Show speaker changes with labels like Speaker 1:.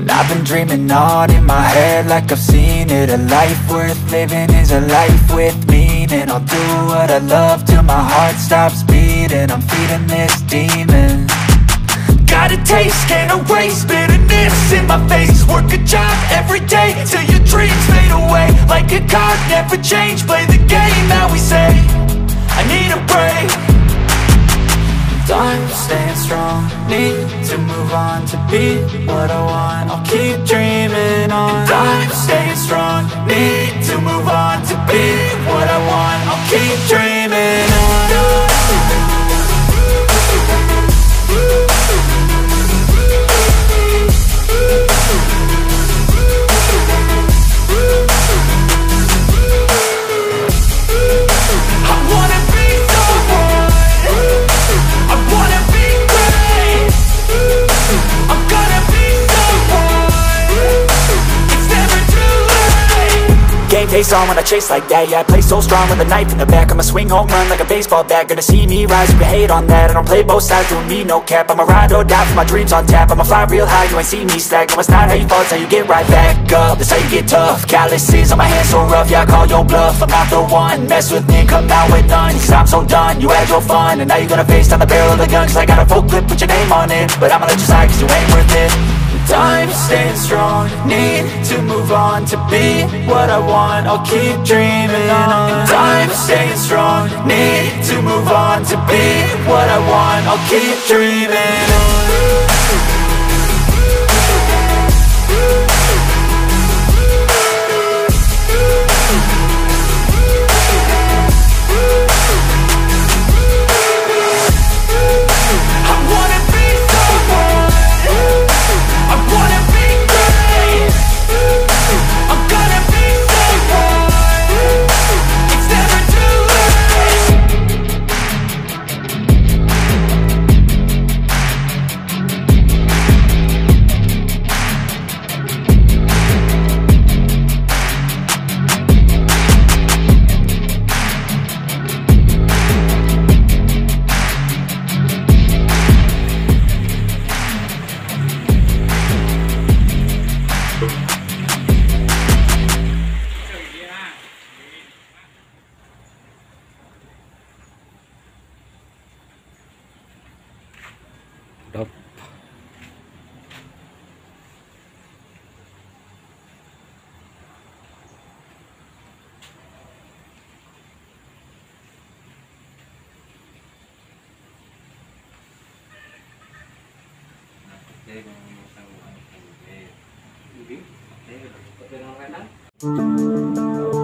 Speaker 1: I've been dreaming on in my head like I've seen it. A life worth living is a life with meaning. I'll do what I love till my heart stops beating. I'm feeding this demon. Got a taste, can't erase bitterness in my face. Work a job every day till your dreams fade away. Like a card, never change, play the game that we say. I need a break. I'm staying strong, need to move on to be what I want. I'll keep dreaming on. I'm staying strong, need to move on to be what I want. I'll keep dreaming on. It's never too game face on when I chase like that. Yeah, I play so strong with a knife in the back. I'ma swing home run like a baseball bat. Gonna see me rise, you can hate on that. I don't play both sides, doing me no cap. I'ma ride or die for my dreams on tap. I'ma fly real high, you ain't see me slack. No, it's not how you fall, it's how you get right back up. That's how you get tough. Calluses on my hands so rough, yeah, I call your bluff. I'm not the one, mess with me, come out with none. Cause I'm so done, you had your fun. And now you're gonna face down the barrel of the gun. Cause I got a full clip, put your name on it. But I'ma let you slide cause you ain't worth it. Time staying strong, need to move on. To be what I want, I'll keep dreaming on. Time staying strong, need to move on. To be what I want, I'll keep dreaming on.
Speaker 2: Đập. Oke,